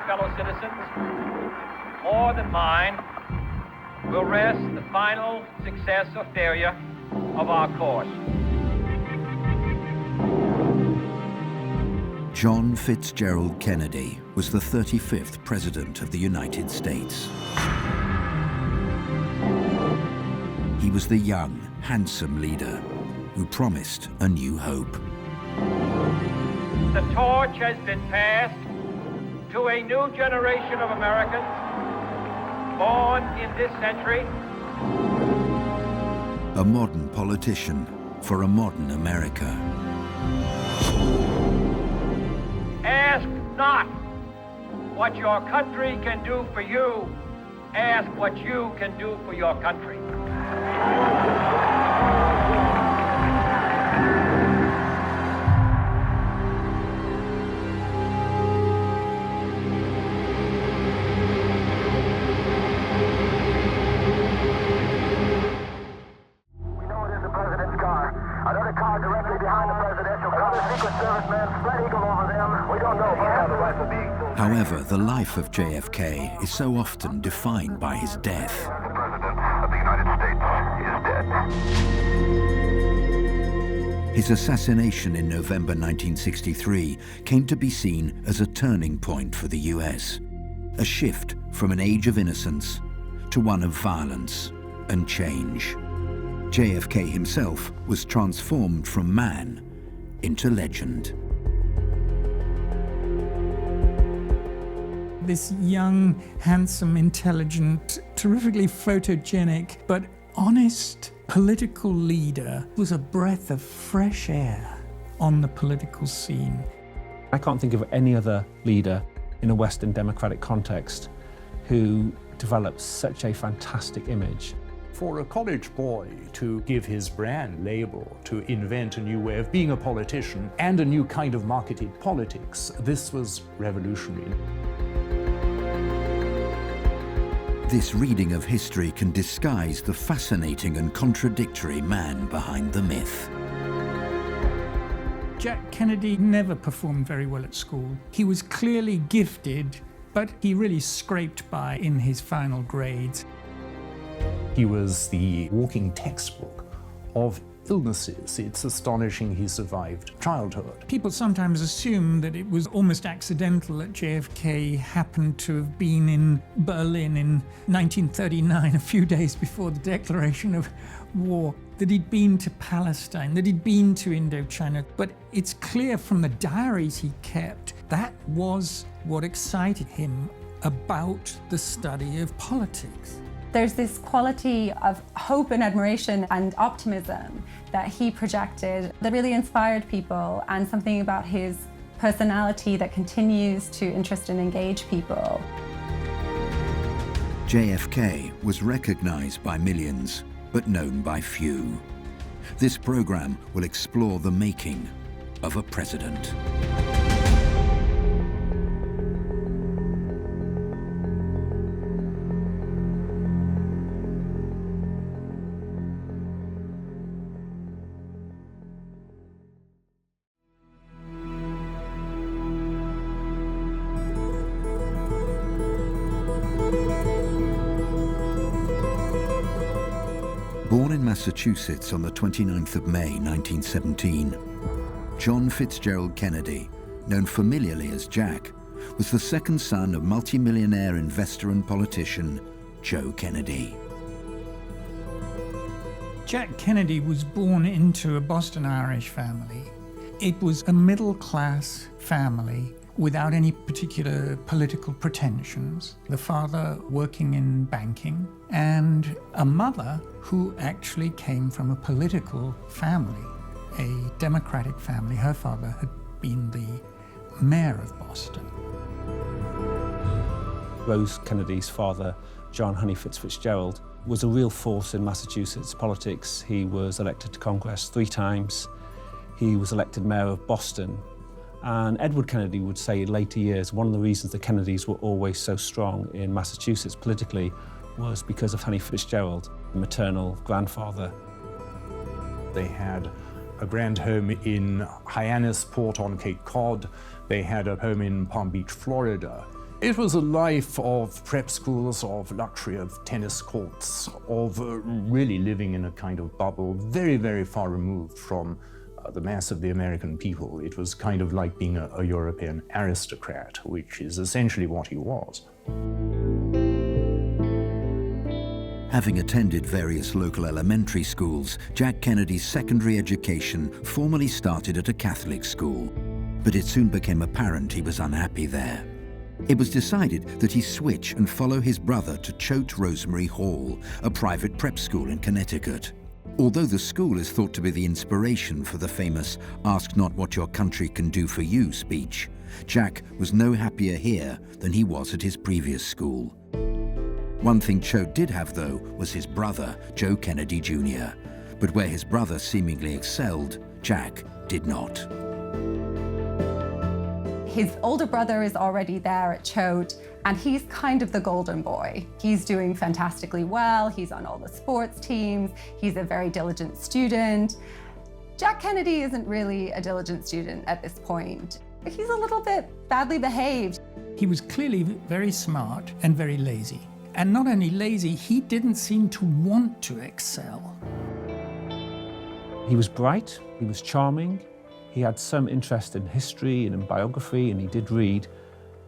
fellow citizens, more than mine, will rest the final success or failure of our course. John Fitzgerald Kennedy was the 35th President of the United States. He was the young, handsome leader who promised a new hope. The torch has been passed to a new generation of Americans born in this century. A modern politician for a modern America. Ask not what your country can do for you. Ask what you can do for your country. However, the life of JFK is so often defined by his death. The President of the United States is dead. His assassination in November 1963 came to be seen as a turning point for the US, a shift from an age of innocence to one of violence and change. JFK himself was transformed from man into legend. This young, handsome, intelligent, terrifically photogenic, but honest political leader was a breath of fresh air on the political scene. I can't think of any other leader in a Western democratic context who developed such a fantastic image. For a college boy to give his brand label, to invent a new way of being a politician and a new kind of marketed politics, this was revolutionary. This reading of history can disguise the fascinating and contradictory man behind the myth. Jack Kennedy never performed very well at school. He was clearly gifted, but he really scraped by in his final grades. He was the walking textbook of illnesses. It's astonishing he survived childhood. People sometimes assume that it was almost accidental that JFK happened to have been in Berlin in 1939, a few days before the declaration of war, that he'd been to Palestine, that he'd been to Indochina. But it's clear from the diaries he kept, that was what excited him about the study of politics. There's this quality of hope and admiration and optimism that he projected that really inspired people, and something about his personality that continues to interest and engage people. JFK was recognized by millions, but known by few. This program will explore the making of a president. Born in Massachusetts on the 29th of May 1917, John Fitzgerald Kennedy, known familiarly as Jack, was the second son of multimillionaire investor and politician Joe Kennedy. Jack Kennedy was born into a Boston Irish family. It was a middle-class family without any particular political pretensions. The father working in banking, and a mother who actually came from a political family, a Democratic family. Her father had been the mayor of Boston. Rose Kennedy's father, John Honey Fitzgerald, was a real force in Massachusetts politics. He was elected to Congress 3 times. He was elected mayor of Boston. And Edward Kennedy would say in later years, one of the reasons the Kennedys were always so strong in Massachusetts politically was because of Honey Fitzgerald, maternal grandfather. They had a grand home in Hyannisport on Cape Cod. They had a home in Palm Beach, Florida. It was a life of prep schools, of luxury, of tennis courts, of really living in a kind of bubble, very, very far removed from the mass of the American people. It was kind of like being a European aristocrat, which is essentially what he was. Having attended various local elementary schools, Jack Kennedy's secondary education formally started at a Catholic school, but it soon became apparent he was unhappy there. It was decided that he switch and follow his brother to Choate Rosemary Hall, a private prep school in Connecticut. Although the school is thought to be the inspiration for the famous "Ask not what your country can do for you" speech, Jack was no happier here than he was at his previous school. One thing Choate did have, though, was his brother, Joe Kennedy Jr. But where his brother seemingly excelled, Jack did not. His older brother is already there at Choate, and he's kind of the golden boy. He's doing fantastically well, he's on all the sports teams, he's a very diligent student. Jack Kennedy isn't really a diligent student at this point. He's a little bit badly behaved. He was clearly very smart and very lazy. And not only lazy, he didn't seem to want to excel. He was bright, he was charming, he had some interest in history and in biography, and he did read,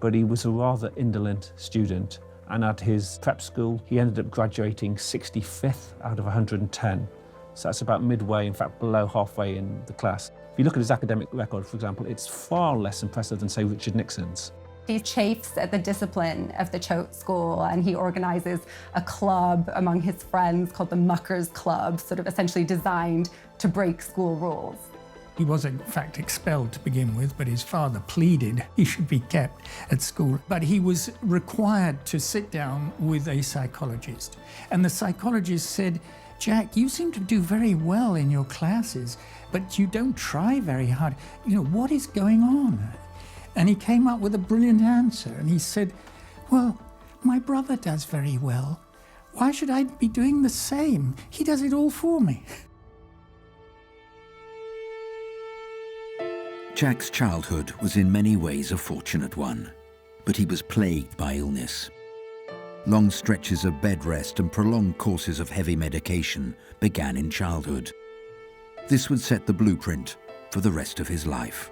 but he was a rather indolent student. And at his prep school, he ended up graduating 65th out of 110. So that's about midway, in fact, below halfway in the class. If you look at his academic record, for example, it's far less impressive than, say, Richard Nixon's. He chafes at the discipline of the Choate School, and he organizes a club among his friends called the Muckers Club, sort of essentially designed to break school rules. He was in fact expelled to begin with, but his father pleaded he should be kept at school. But he was required to sit down with a psychologist. And the psychologist said, "Jack, you seem to do very well in your classes, but you don't try very hard. You know, what is going on?" And he came up with a brilliant answer. And he said, "Well, my brother does very well. Why should I be doing the same? He does it all for me." Jack's childhood was in many ways a fortunate one, but he was plagued by illness. Long stretches of bed rest and prolonged courses of heavy medication began in childhood. This would set the blueprint for the rest of his life.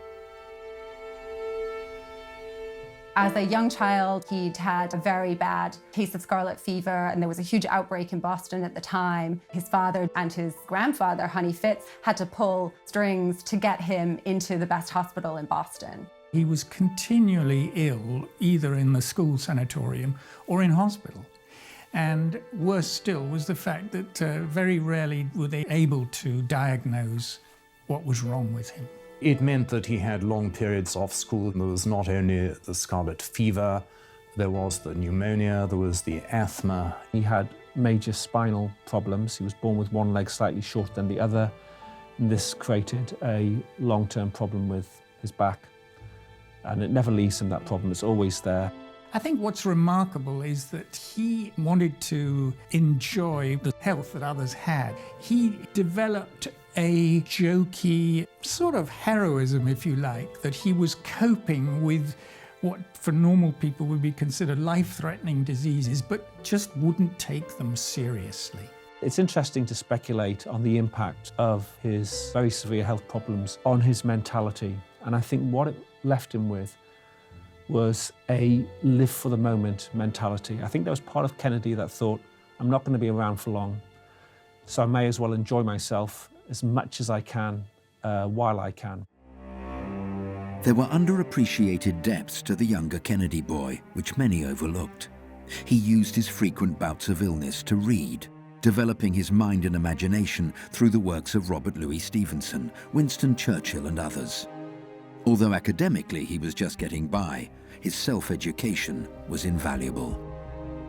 As a young child, he'd had a very bad case of scarlet fever, and there was a huge outbreak in Boston at the time. His father and his grandfather, Honey Fitz, had to pull strings to get him into the best hospital in Boston. He was continually ill, either in the school sanatorium or in hospital. And worse still was the fact that very rarely were they able to diagnose what was wrong with him. It meant that he had long periods off school. There was not only the scarlet fever, there was the pneumonia, there was the asthma. He had major spinal problems. He was born with one leg slightly shorter than the other. And this created a long-term problem with his back. And it never leaves him, that problem. It's always there. I think what's remarkable is that he wanted to enjoy the health that others had. He developed a jokey sort of heroism, if you like, that he was coping with what for normal people would be considered life-threatening diseases, but just wouldn't take them seriously. It's interesting to speculate on the impact of his very severe health problems on his mentality. And I think what it left him with was a live-for-the-moment mentality. I think there was part of Kennedy that thought, I'm not going to be around for long, so I may as well enjoy myself as much as I can while I can. There were underappreciated depths to the younger Kennedy boy, which many overlooked. He used his frequent bouts of illness to read, developing his mind and imagination through the works of Robert Louis Stevenson, Winston Churchill, and others. Although academically he was just getting by, his self-education was invaluable.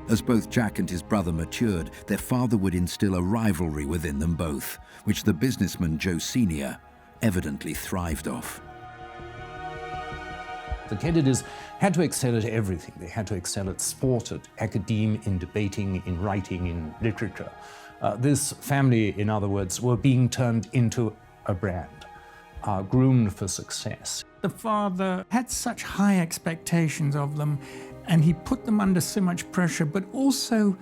As both Jack and his brother matured, their father would instill a rivalry within them both, which the businessman Joe Sr. evidently thrived off. The Kennedys had to excel at everything. They had to excel at sport, at academe, in debating, in writing, in literature. This family, in other words, were being turned into a brand, groomed for success. The father had such high expectations of them, And he put them under so much pressure, but also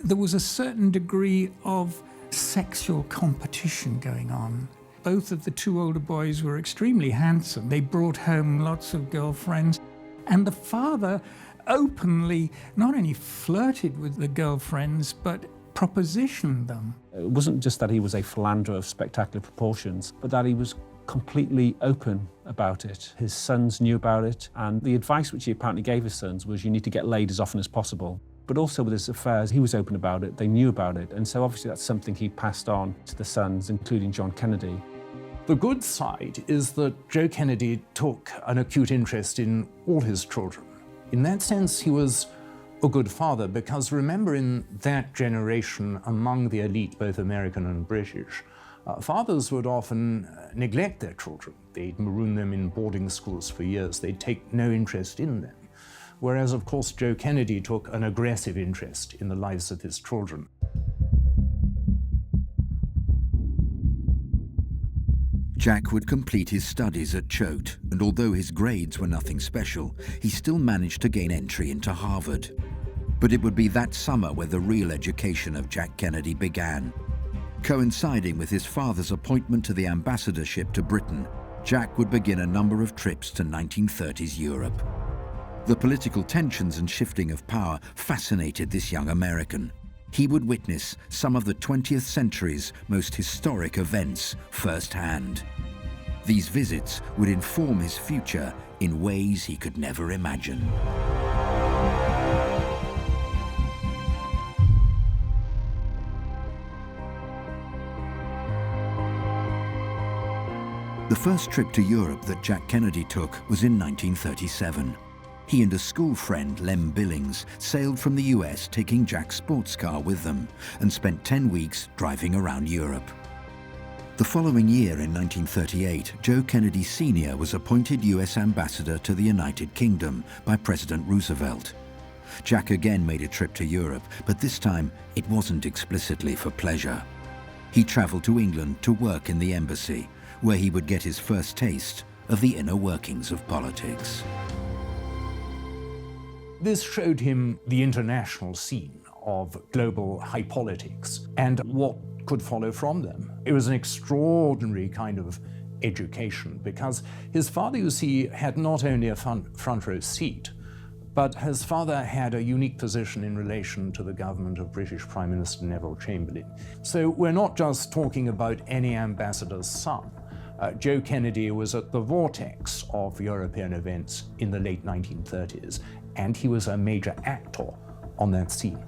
there was a certain degree of sexual competition going on. Both of the two older boys were extremely handsome. They brought home lots of girlfriends. And the father openly not only flirted with the girlfriends, but propositioned them. It wasn't just that he was a philanderer of spectacular proportions, but that he was completely open about it. His sons knew about it, and the advice which he apparently gave his sons was you need to get laid as often as possible. But also with his affairs, he was open about it, they knew about it, and so obviously that's something he passed on to the sons, including John Kennedy. The good side is that Joe Kennedy took an acute interest in all his children. In that sense, he was a good father, because remember, in that generation among the elite, both American and British, fathers would often neglect their children. They'd maroon them in boarding schools for years. They'd take no interest in them. Whereas, of course, Joe Kennedy took an aggressive interest in the lives of his children. Jack would complete his studies at Choate, and although his grades were nothing special, he still managed to gain entry into Harvard. But it would be that summer where the real education of Jack Kennedy began. Coinciding with his father's appointment to the ambassadorship to Britain, Jack would begin a number of trips to 1930s Europe. The political tensions and shifting of power fascinated this young American. He would witness some of the 20th century's most historic events firsthand. These visits would inform his future in ways he could never imagine. The first trip to Europe that Jack Kennedy took was in 1937. He and a school friend, Lem Billings, sailed from the US, taking Jack's sports car with them, and spent 10 weeks driving around Europe. The following year, in 1938, Joe Kennedy Sr. was appointed US ambassador to the United Kingdom by President Roosevelt. Jack again made a trip to Europe, but this time it wasn't explicitly for pleasure. He traveled to England to work in the embassy, where he would get his first taste of the inner workings of politics. This showed him the international scene of global high politics and what could follow from them. It was an extraordinary kind of education, because his father, you see, had not only a front row seat, but his father had a unique position in relation to the government of British Prime Minister Neville Chamberlain. So we're not just talking about any ambassador's son. Joe Kennedy was at the vortex of European events in the late 1930s, and he was a major actor on that scene.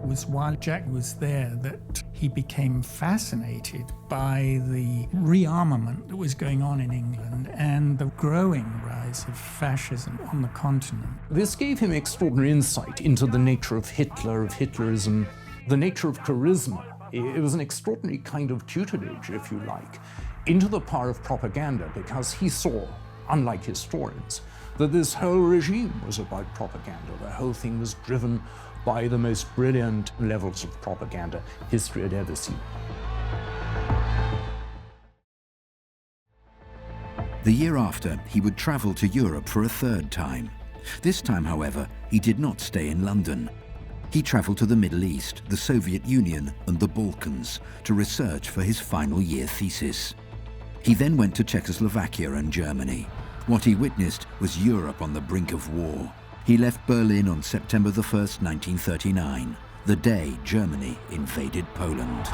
It was while Jack was there that he became fascinated by the rearmament that was going on in England and the growing rise of fascism on the continent. This gave him extraordinary insight into the nature of Hitler, of Hitlerism, the nature of charisma. It was an extraordinary kind of tutelage, if you like, into the power of propaganda, because he saw, unlike historians, that this whole regime was about propaganda. The whole thing was driven by the most brilliant levels of propaganda history had ever seen. The year after, he would travel to Europe for a third time. This time, however, he did not stay in London. He traveled to the Middle East, the Soviet Union, and the Balkans to research for his final year thesis. He then went to Czechoslovakia and Germany. What he witnessed was Europe on the brink of war. He left Berlin on September the 1st, 1939, the day Germany invaded Poland.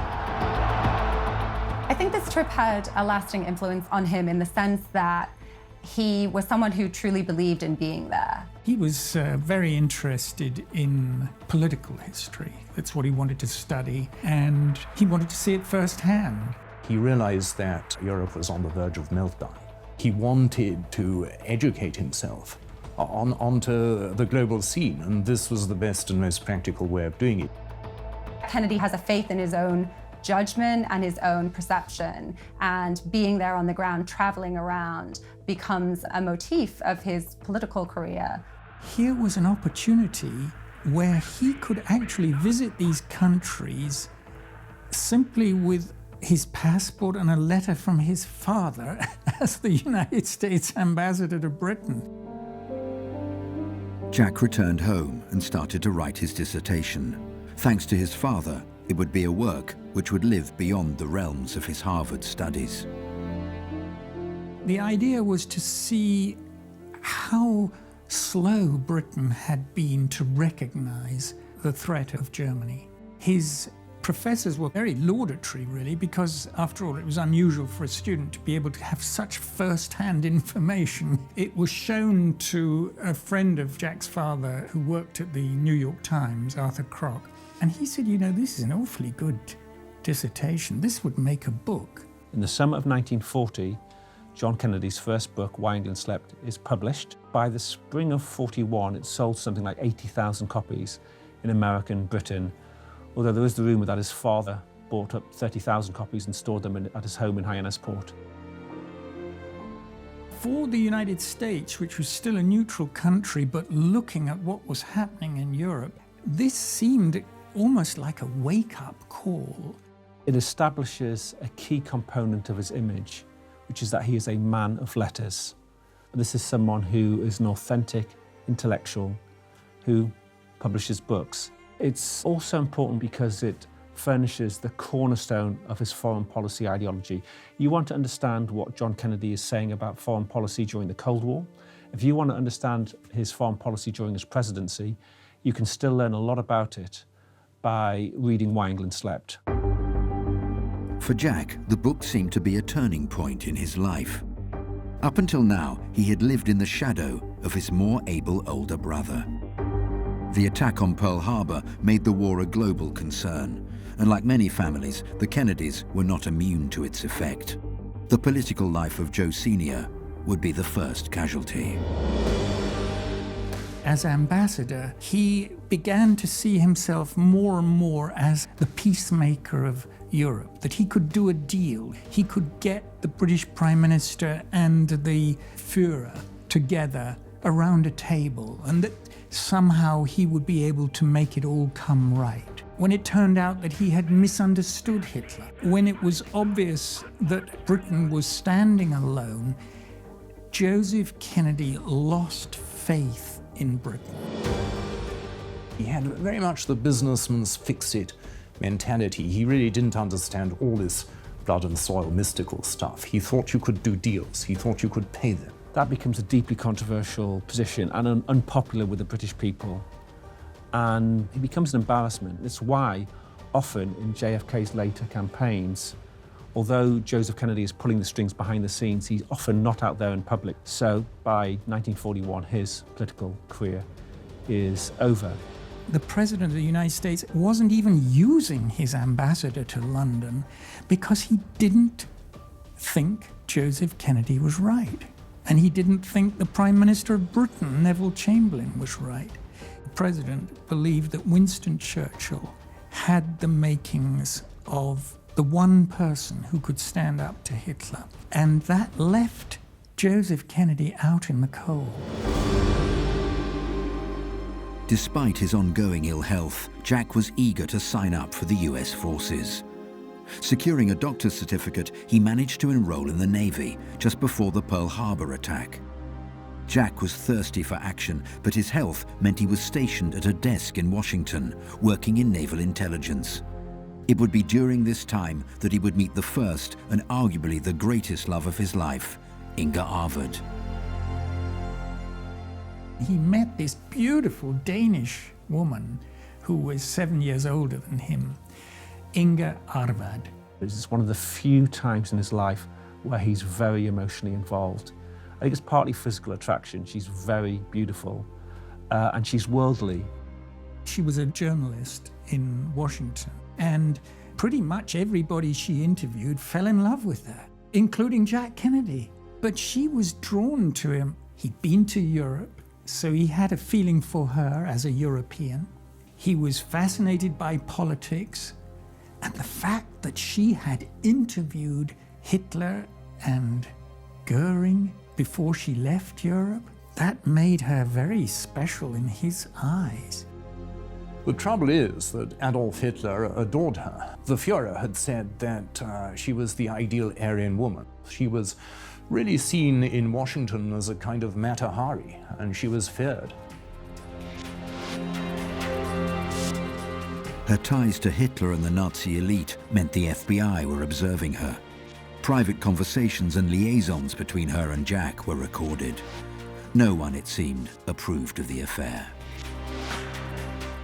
I think this trip had a lasting influence on him in the sense that he was someone who truly believed in being there. He was very interested in political history. That's what he wanted to study, and he wanted to see it firsthand. He realized that Europe was on the verge of meltdown. He wanted to educate himself onto the global scene, and this was the best and most practical way of doing it. Kennedy has a faith in his own judgment and his own perception, and being there on the ground, traveling around, becomes a motif of his political career. Here was an opportunity where he could actually visit these countries simply with his passport and a letter from his father as the United States ambassador to Britain. Jack returned home and started to write his dissertation. Thanks to his father, it would be a work which would live beyond the realms of his Harvard studies. The idea was to see how slow Britain had been to recognize the threat of Germany. His professors were very laudatory, really, because, after all, it was unusual for a student to be able to have such first-hand information. It was shown to a friend of Jack's father who worked at the New York Times, Arthur Kroc, and he said, you know, this is an awfully good dissertation. This would make a book. In the summer of 1940, John Kennedy's first book, Why England Slept, is published. By the spring of 41, it sold something like 80,000 copies in America and Britain, although there is the rumour that his father bought up 30,000 copies and stored them at his home in Hyannisport. For the United States, which was still a neutral country, but looking at what was happening in Europe, this seemed almost like a wake-up call. It establishes a key component of his image, which is that he is a man of letters. This is someone who is an authentic intellectual who publishes books. It's also important because it furnishes the cornerstone of his foreign policy ideology. You want to understand what John Kennedy is saying about foreign policy during the Cold War. If you want to understand his foreign policy during his presidency, you can still learn a lot about it by reading Why England Slept. For Jack, the book seemed to be a turning point in his life. Up until now, he had lived in the shadow of his more able older brother. The attack on Pearl Harbor made the war a global concern, and like many families, the Kennedys were not immune to its effect. The political life of Joe Sr. would be the first casualty. As ambassador, he began to see himself more and more as the peacemaker of Europe, that he could do a deal. He could get the British Prime Minister and the Führer together around a table, and that somehow he would be able to make it all come right. When it turned out that he had misunderstood Hitler, when it was obvious that Britain was standing alone, Joseph Kennedy lost faith in Britain. He had very much the businessman's fix-it mentality. He really didn't understand all this blood and soil mystical stuff. He thought you could do deals. He thought you could pay them. That becomes a deeply controversial position and unpopular with the British people. And he becomes an embarrassment. It's why often in JFK's later campaigns, although Joseph Kennedy is pulling the strings behind the scenes, he's often not out there in public. So by 1941, his political career is over. The President of the United States wasn't even using his ambassador to London because he didn't think Joseph Kennedy was right. And he didn't think the Prime Minister of Britain, Neville Chamberlain, was right. The President believed that Winston Churchill had the makings of the one person who could stand up to Hitler. And that left Joseph Kennedy out in the cold. Despite his ongoing ill health, Jack was eager to sign up for the US forces. Securing a doctor's certificate, he managed to enroll in the Navy just before the Pearl Harbor attack. Jack was thirsty for action, but his health meant he was stationed at a desk in Washington, working in naval intelligence. It would be during this time that he would meet the first and arguably the greatest love of his life, Inga Arvad. He met this beautiful Danish woman who was 7 years older than him, Inga Arvad. This is one of the few times in his life where he's very emotionally involved. I think it's partly physical attraction. She's very beautiful and she's worldly. She was a journalist in Washington, and pretty much everybody she interviewed fell in love with her, including Jack Kennedy. But she was drawn to him. He'd been to Europe, so he had a feeling for her as a European. He was fascinated by politics, and the fact that she had interviewed Hitler and Goering before she left Europe, that made her very special in his eyes. The trouble is that Adolf Hitler adored her. The Führer had said that she was the ideal Aryan woman. She was really seen in Washington as a kind of Mata Hari, and she was feared. Her ties to Hitler and the Nazi elite meant the FBI were observing her. Private conversations and liaisons between her and Jack were recorded. No one, it seemed, approved of the affair.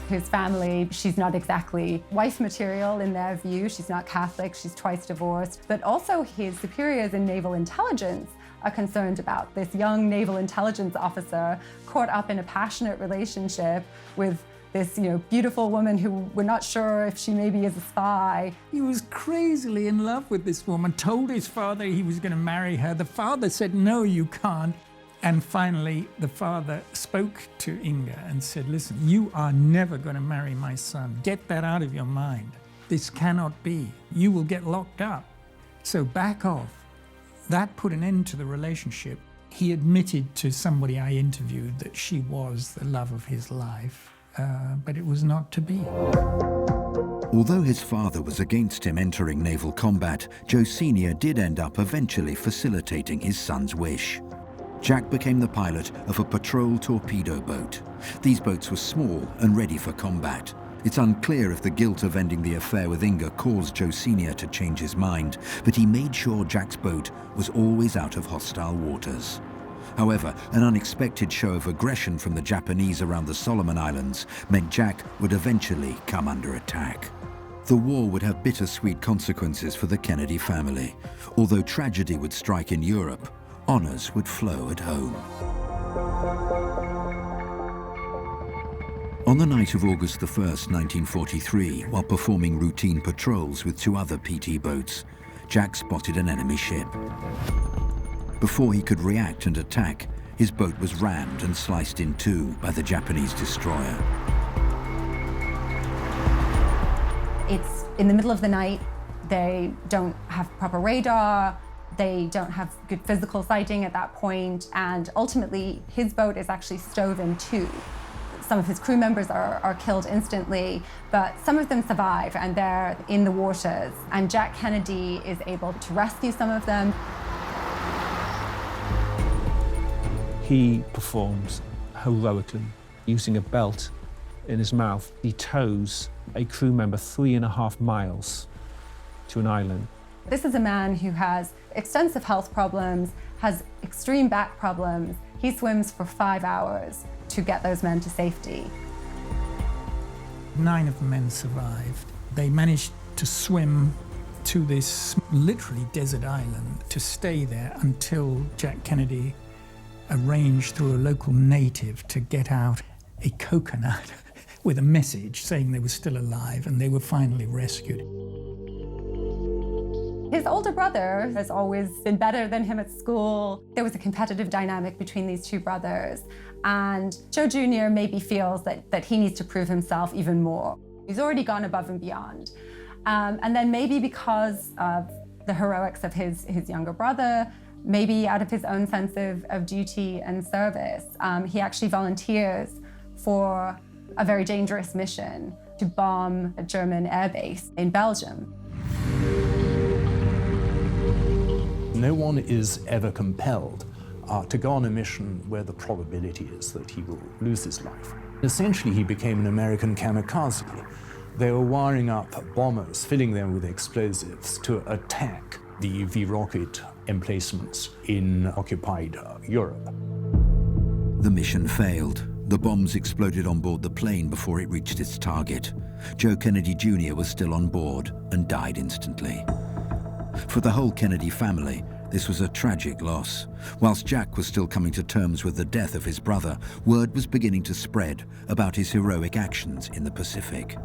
His family, she's not exactly wife material in their view. She's not Catholic, she's twice divorced. But also his superiors in naval intelligence are concerned about this young naval intelligence officer caught up in a passionate relationship with this, beautiful woman who we're not sure if she maybe is a spy. He was crazily in love with this woman, told his father he was going to marry her. The father said, no, you can't. And finally, the father spoke to Inga and said, listen, you are never going to marry my son. Get that out of your mind. This cannot be. You will get locked up. So back off. That put an end to the relationship. He admitted to somebody I interviewed that she was the love of his life. But it was not to be. Although his father was against him entering naval combat, Joe Sr. did end up eventually facilitating his son's wish. Jack became the pilot of a patrol torpedo boat. These boats were small and ready for combat. It's unclear if the guilt of ending the affair with Inga caused Joe Sr. to change his mind, but he made sure Jack's boat was always out of hostile waters. However, an unexpected show of aggression from the Japanese around the Solomon Islands meant Jack would eventually come under attack. The war would have bittersweet consequences for the Kennedy family. Although tragedy would strike in Europe, honors would flow at home. On the night of August 1st, 1943, while performing routine patrols with 2 other PT boats, Jack spotted an enemy ship. Before he could react and attack, his boat was rammed and sliced in 2 by the Japanese destroyer. It's in the middle of the night. They don't have proper radar. They don't have good physical sighting at that point. And ultimately, his boat is actually stove in 2. Some of his crew members are killed instantly, but some of them survive and they're in the waters. And Jack Kennedy is able to rescue some of them. He performs heroically. Using a belt in his mouth, he tows a crew member 3.5 miles to an island. This is a man who has extensive health problems, has extreme back problems. He swims for 5 hours to get those men to safety. 9 of the men survived. They managed to swim to this literally desert island, to stay there until Jack Kennedy arranged through a local native to get out a coconut with a message saying they were still alive, and they were finally rescued. His older brother has always been better than him at school. There was a competitive dynamic between these 2 brothers, and Joe Jr. maybe feels that he needs to prove himself even more. He's already gone above and beyond. And then maybe because of the heroics of his younger brother, maybe out of his own sense of duty and service, he actually volunteers for a very dangerous mission to bomb a German airbase in Belgium. No one is ever compelled to go on a mission where the probability is that he will lose his life. Essentially, he became an American kamikaze. They were wiring up bombers, filling them with explosives to attack the V-rocket emplacements in occupied Europe. The mission failed. The bombs exploded on board the plane before it reached its target. Joe Kennedy Jr. was still on board and died instantly. For the whole Kennedy family, this was a tragic loss. Whilst Jack was still coming to terms with the death of his brother, word was beginning to spread about his heroic actions in the Pacific.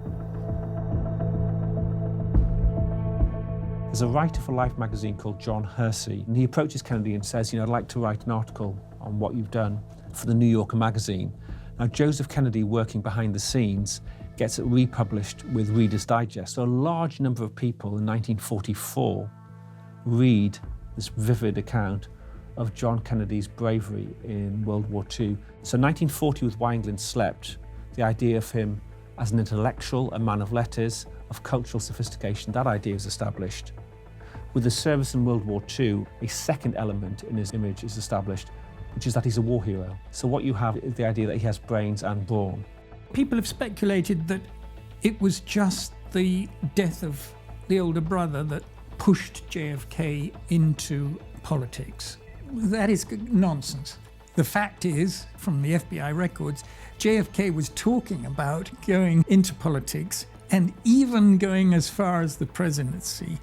There's a writer for Life magazine called John Hersey, and he approaches Kennedy and says, I'd like to write an article on what you've done for the New Yorker magazine. Now, Joseph Kennedy, working behind the scenes, gets it republished with Reader's Digest. So a large number of people in 1944 read this vivid account of John Kennedy's bravery in World War II. So 1940, with Why England Slept, the idea of him as an intellectual, a man of letters, of cultural sophistication, that idea is established. With the service in World War II, a second element in his image is established, which is that he's a war hero. So what you have is the idea that he has brains and brawn. People have speculated that It was just the death of the older brother that pushed JFK into politics. That is nonsense. The fact is, from the FBI records, JFK was talking about going into politics and even going as far as the presidency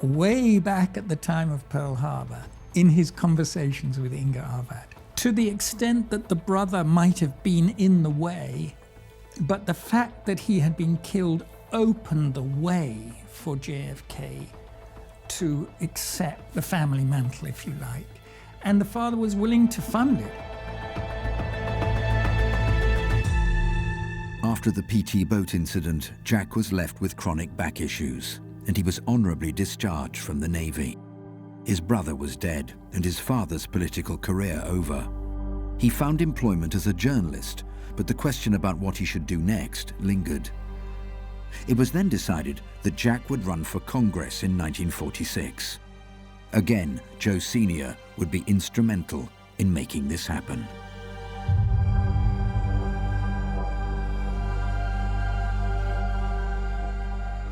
way back at the time of Pearl Harbor in his conversations with Inga Arvad. To the extent that the brother might have been in the way, but the fact that he had been killed opened the way for JFK to accept the family mantle, if you like. And the father was willing to fund it. After the PT boat incident, Jack was left with chronic back issues, and he was honorably discharged from the Navy. His brother was dead, and his father's political career over. He found employment as a journalist, but the question about what he should do next lingered. It was then decided that Jack would run for Congress in 1946. Again, Joe Sr. would be instrumental in making this happen.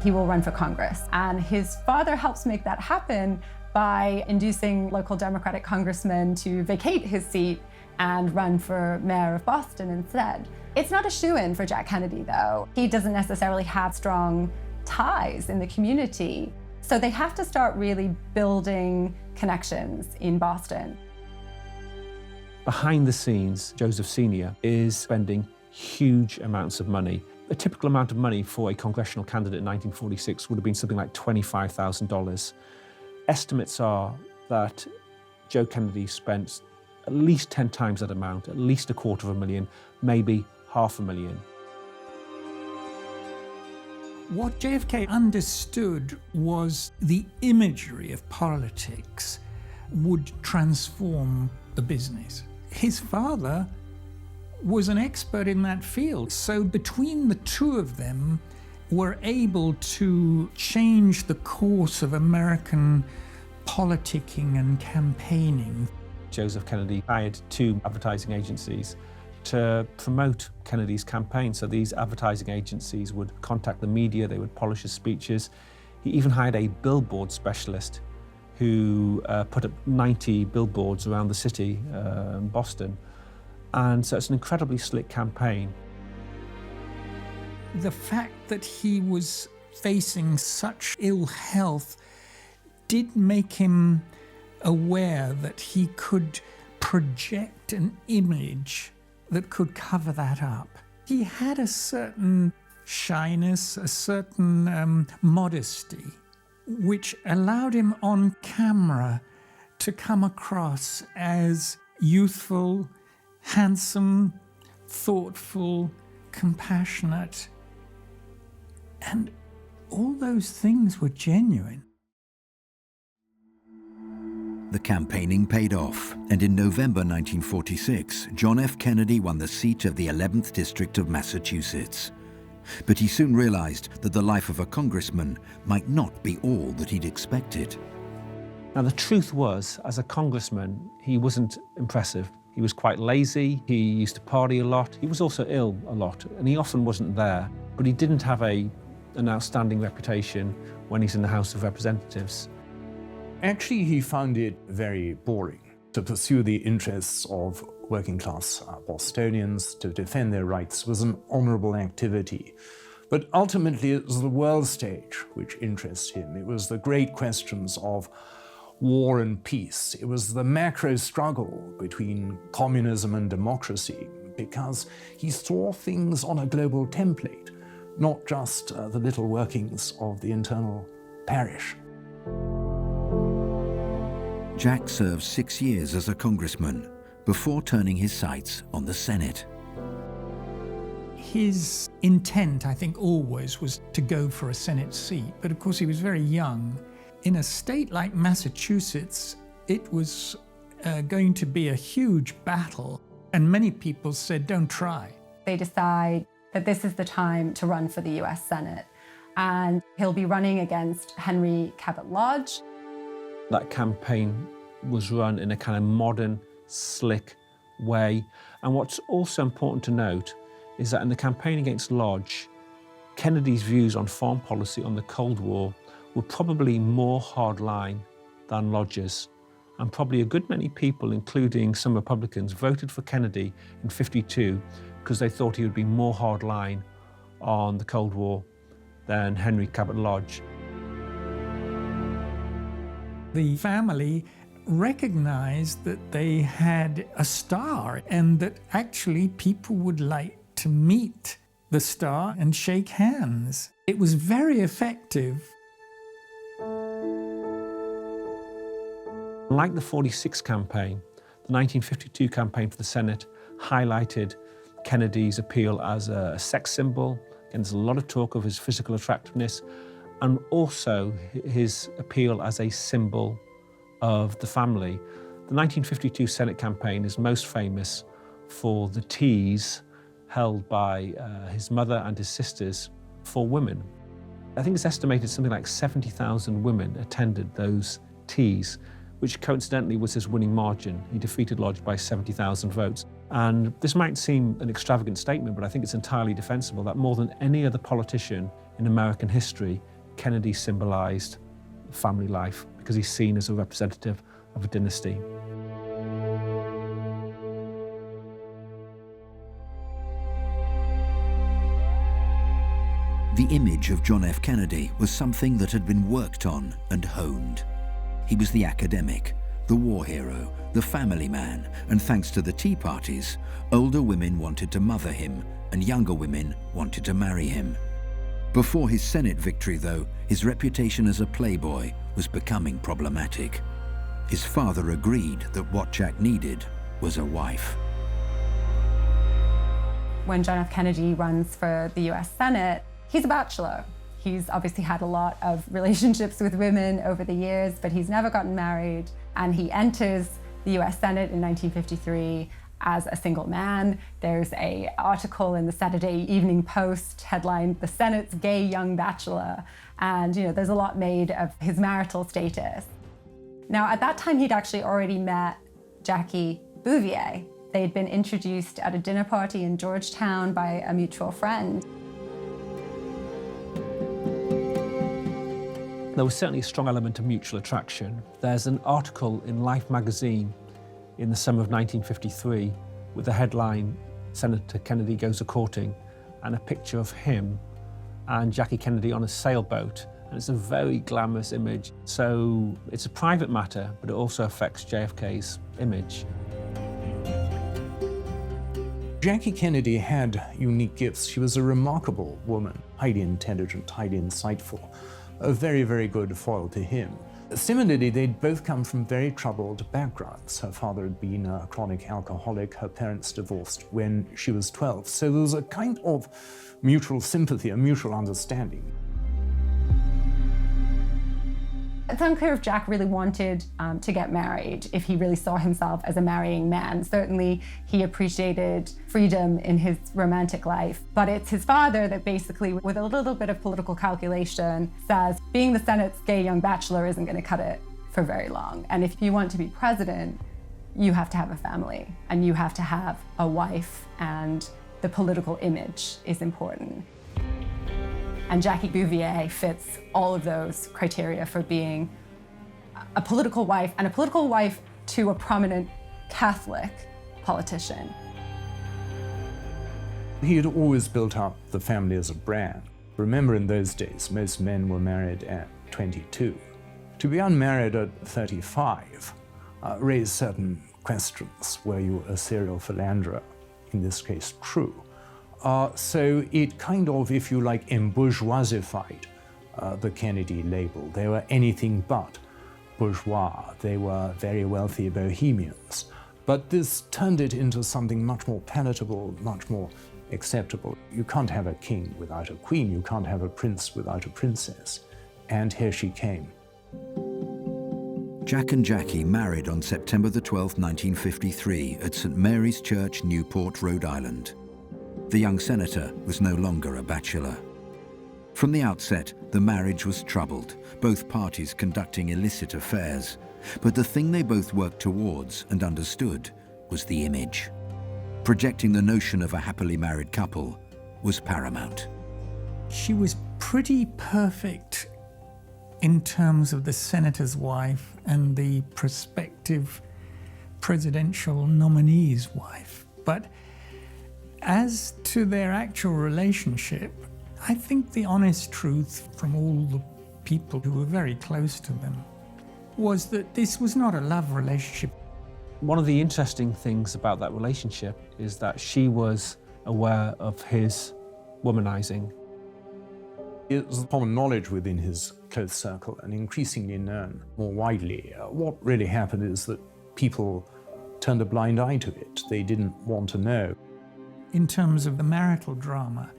He will run for Congress, and his father helps make that happen by inducing local Democratic congressmen to vacate his seat and run for mayor of Boston instead. It's not a shoo-in for Jack Kennedy, though. He doesn't necessarily have strong ties in the community, so they have to start really building connections in Boston. Behind the scenes, Joseph Sr. is spending huge amounts of money. A typical amount of money for a congressional candidate in 1946 would have been something like $25,000. Estimates are that Joe Kennedy spent at least 10 times that amount, at least $250,000, maybe $500,000. What JFK understood was the imagery of politics would transform the business. His father was an expert in that field, so between the two of them were able to change the course of American politicking and campaigning. Joseph Kennedy hired 2 advertising agencies to promote Kennedy's campaign. So these advertising agencies would contact the media, they would polish his speeches. He even hired a billboard specialist who put up 90 billboards around the city in Boston. And so it's an incredibly slick campaign. The fact that he was facing such ill health did make him aware that he could project an image that could cover that up. He had a certain shyness, a certain modesty, which allowed him on camera to come across as youthful, handsome, thoughtful, compassionate, and all those things were genuine. The campaigning paid off, and in November 1946, John F. Kennedy won the seat of the 11th District of Massachusetts. But he soon realized that the life of a congressman might not be all that he'd expected. Now, the truth was, as a congressman, he wasn't impressive. He was quite lazy, he used to party a lot, he was also ill a lot, and he often wasn't there. But he didn't have an outstanding reputation when he's in the House of Representatives. Actually, he found it very boring to pursue the interests of working-class Bostonians. To defend their rights was an honorable activity. But ultimately, it was the world stage which interested him. It was the great questions of war and peace. It was the macro struggle between communism and democracy, because he saw things on a global template, not just the little workings of the internal parish. Jack served 6 years as a congressman before turning his sights on the Senate. His intent, I think, always was to go for a Senate seat, but of course he was very young. In a state like Massachusetts, it was going to be a huge battle, and many people said, don't try. They decide that this is the time to run for the US Senate, and he'll be running against Henry Cabot Lodge. That campaign was run in a kind of modern, slick way. And what's also important to note is that in the campaign against Lodge, Kennedy's views on foreign policy on the Cold War were probably more hardline than Lodge's, and probably a good many people, including some Republicans, voted for Kennedy in '52 because they thought he would be more hardline on the Cold War than Henry Cabot Lodge. The family recognized that they had a star and that actually people would like to meet the star and shake hands. It was very effective. Like the '46 campaign, the 1952 campaign for the Senate highlighted Kennedy's appeal as a sex symbol. And there's a lot of talk of his physical attractiveness, and also his appeal as a symbol of the family. The 1952 Senate campaign is most famous for the teas held by his mother and his sisters for women. I think it's estimated something like 70,000 women attended those teas, which coincidentally was his winning margin. He defeated Lodge by 70,000 votes. And this might seem an extravagant statement, but I think it's entirely defensible that more than any other politician in American history, Kennedy symbolized family life because he's seen as a representative of a dynasty. The image of John F. Kennedy was something that had been worked on and honed. He was the academic, the war hero, the family man, and thanks to the Tea Parties, older women wanted to mother him and younger women wanted to marry him. Before his Senate victory, though, his reputation as a playboy was becoming problematic. His father agreed that what Jack needed was a wife. When John F. Kennedy runs for the US Senate, he's a bachelor. He's obviously had a lot of relationships with women over the years, but he's never gotten married. And he enters the US Senate in 1953 as a single man. There's an article in the Saturday Evening Post headlined, "The Senate's Gay Young Bachelor." And there's a lot made of his marital status. Now, at that time, he'd actually already met Jackie Bouvier. They'd been introduced at a dinner party in Georgetown by a mutual friend. There was certainly a strong element of mutual attraction. There's an article in Life magazine in the summer of 1953 with the headline, "Senator Kennedy Goes A-Courting," and a picture of him and Jackie Kennedy on a sailboat. And it's a very glamorous image. So it's a private matter, but it also affects JFK's image. Jackie Kennedy had unique gifts. She was a remarkable woman, highly intelligent, highly insightful, a very, very good foil to him. Similarly, they'd both come from very troubled backgrounds. Her father had been a chronic alcoholic, her parents divorced when she was 12. So there was a kind of mutual sympathy, a mutual understanding. It's unclear if Jack really wanted to get married, if he really saw himself as a marrying man. Certainly, he appreciated freedom in his romantic life. But it's his father that basically, with a little bit of political calculation, says being the Senate's gay young bachelor isn't going to cut it for very long. And if you want to be president, you have to have a family, and you have to have a wife, and the political image is important. And Jackie Bouvier fits all of those criteria for being a political wife, and a political wife to a prominent Catholic politician. He had always built up the family as a brand. Remember, in those days, most men were married at 22. To be unmarried at 35 raised certain questions. Were you a serial philanderer? In this case, true. So it kind of, if you like, embourgeoisified the Kennedy label. They were anything but bourgeois. They were very wealthy bohemians. But this turned it into something much more palatable, much more acceptable. You can't have a king without a queen. You can't have a prince without a princess. And here she came. Jack and Jackie married on September the 12th, 1953 at St. Mary's Church, Newport, Rhode Island. The young senator was no longer a bachelor. From the outset, the marriage was troubled, both parties conducting illicit affairs. But the thing they both worked towards and understood was the image. Projecting the notion of a happily married couple was paramount. She was pretty perfect in terms of the senator's wife and the prospective presidential nominee's wife. But as to their actual relationship, I think the honest truth from all the people who were very close to them was that this was not a love relationship. One of the interesting things about that relationship is that she was aware of his womanizing. It was common knowledge within his close circle and increasingly known more widely. What really happened is that people turned a blind eye to it. They didn't want to know. In terms of the marital drama,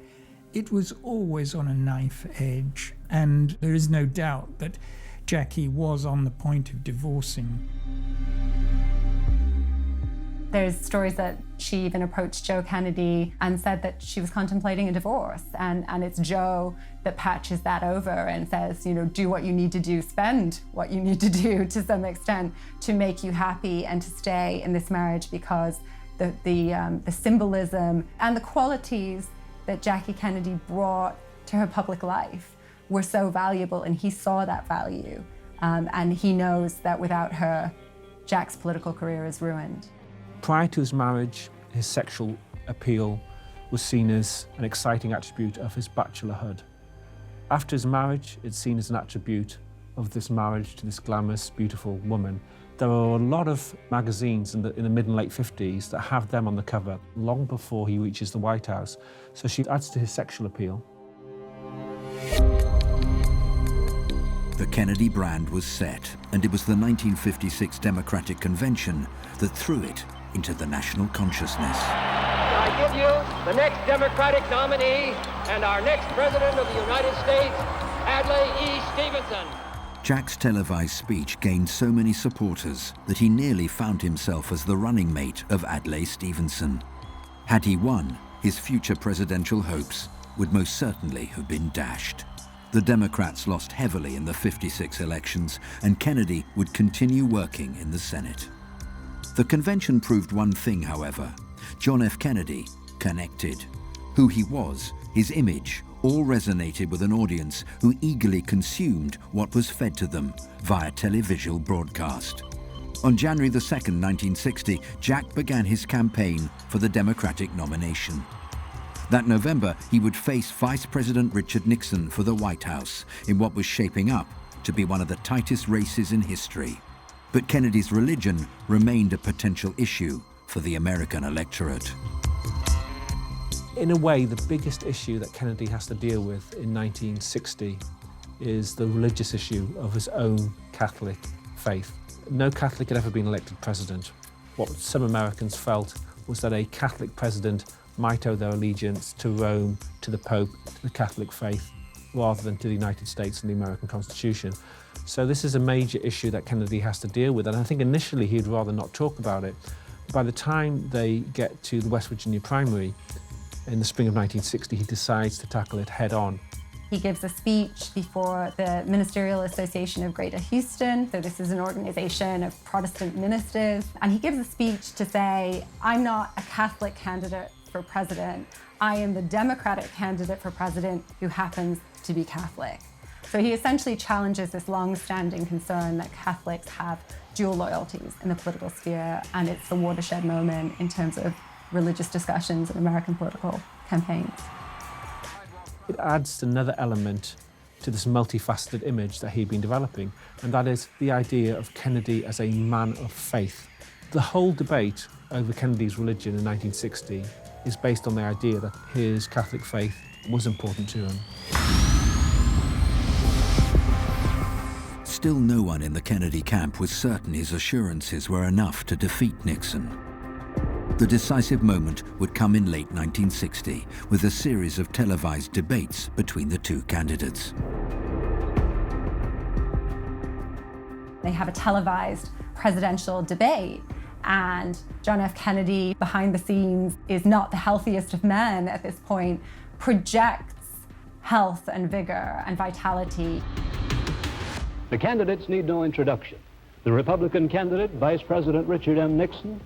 it was always on a knife edge, and there is no doubt that Jackie was on the point of divorcing. There's stories that she even approached Joe Kennedy and said that she was contemplating a divorce, and it's Joe that patches that over and says, you know, do what you need to do, spend what you need to do to some extent to make you happy and to stay in this marriage, because the symbolism and the qualities that Jackie Kennedy brought to her public life were so valuable, and he saw that value. And he knows that without her, Jack's political career is ruined. Prior to his marriage, his sexual appeal was seen as an exciting attribute of his bachelorhood. After his marriage, it's seen as an attribute of this marriage to this glamorous, beautiful woman. There are a lot of magazines in the mid and late 50s that have them on the cover long before he reaches the White House. So she adds to his sexual appeal. The Kennedy brand was set, and it was the 1956 Democratic Convention that threw it into the national consciousness. I give you the next Democratic nominee and our next President of the United States, Adlai E. Stevenson. Jack's televised speech gained so many supporters that he nearly found himself as the running mate of Adlai Stevenson. Had he won, his future presidential hopes would most certainly have been dashed. The Democrats lost heavily in the '56 elections, and Kennedy would continue working in the Senate. The convention proved one thing, however. John F. Kennedy connected. Who he was, his image, all resonated with an audience who eagerly consumed what was fed to them via televisual broadcast. On January 2nd, 1960, Jack began his campaign for the Democratic nomination. That November, he would face Vice President Richard Nixon for the White House in what was shaping up to be one of the tightest races in history. But Kennedy's religion remained a potential issue for the American electorate. In a way, the biggest issue that Kennedy has to deal with in 1960 is the religious issue of his own Catholic faith. No Catholic had ever been elected president. What some Americans felt was that a Catholic president might owe their allegiance to Rome, to the Pope, to the Catholic faith, rather than to the United States and the American Constitution. So this is a major issue that Kennedy has to deal with, and I think initially he'd rather not talk about it. By the time they get to the West Virginia primary, in the spring of 1960, he decides to tackle it head on. He gives a speech before the Ministerial Association of Greater Houston. So this is an organization of Protestant ministers. And he gives a speech to say, I'm not a Catholic candidate for president. I am the Democratic candidate for president who happens to be Catholic. So he essentially challenges this long-standing concern that Catholics have dual loyalties in the political sphere, and it's a watershed moment in terms of religious discussions in American political campaigns. It adds another element to this multifaceted image that he'd been developing, and that is the idea of Kennedy as a man of faith. The whole debate over Kennedy's religion in 1960 is based on the idea that his Catholic faith was important to him. Still, no one in the Kennedy camp was certain his assurances were enough to defeat Nixon. The decisive moment would come in late 1960 with a series of televised debates between the two candidates. They have a televised presidential debate, and John F. Kennedy, behind the scenes, is not the healthiest of men at this point, projects health and vigor and vitality. The candidates need no introduction. The Republican candidate, Vice President Richard M. Nixon,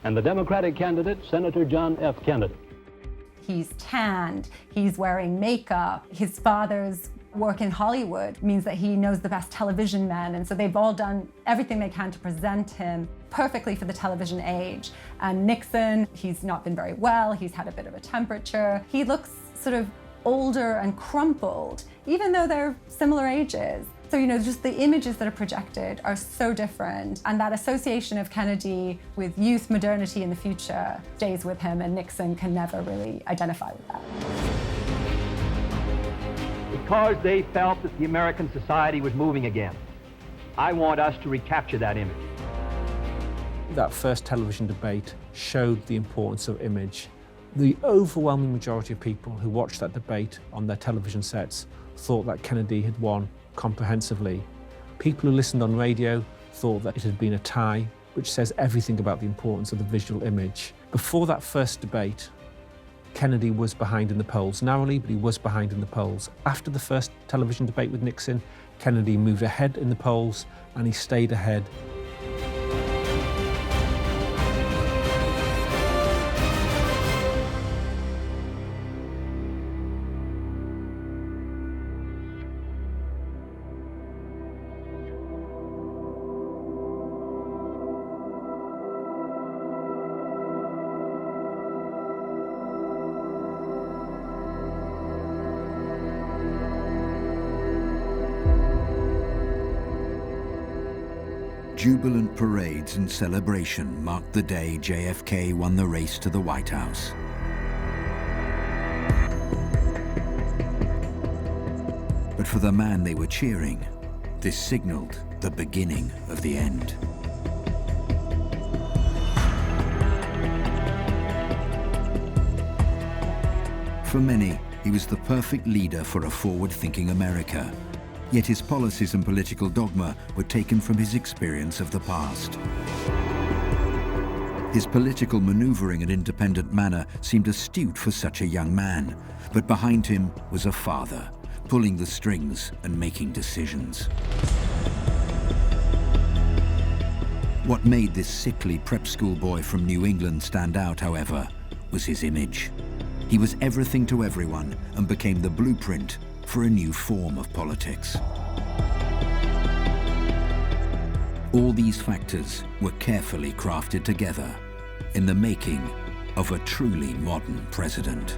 and the Democratic candidate, Senator John F. Kennedy. He's tanned, he's wearing makeup. His father's work in Hollywood means that he knows the best television men, and so they've all done everything they can to present him perfectly for the television age. And Nixon, he's not been very well, he's had a bit of a temperature. He looks sort of older and crumpled, even though they're similar ages. So, you know, just the images that are projected are so different, and that association of Kennedy with youth, modernity, and the future stays with him, and Nixon can never really identify with that. Because they felt that the American society was moving again, I want us to recapture that image. That first television debate showed the importance of image. The overwhelming majority of people who watched that debate on their television sets thought that Kennedy had won comprehensively. People who listened on radio thought that it had been a tie, which says everything about the importance of the visual image. Before that first debate, Kennedy was behind in the polls, narrowly, but he was behind in the polls. After the first television debate with Nixon, Kennedy moved ahead in the polls, and he stayed ahead. Jubilant parades and celebration marked the day JFK won the race to the White House. But for the man they were cheering, this signaled the beginning of the end. For many, he was the perfect leader for a forward-thinking America. Yet his policies and political dogma were taken from his experience of the past. His political maneuvering and independent manner seemed astute for such a young man, but behind him was a father, pulling the strings and making decisions. What made this sickly prep school boy from New England stand out, however, was his image. He was everything to everyone and became the blueprint for a new form of politics. All these factors were carefully crafted together in the making of a truly modern president.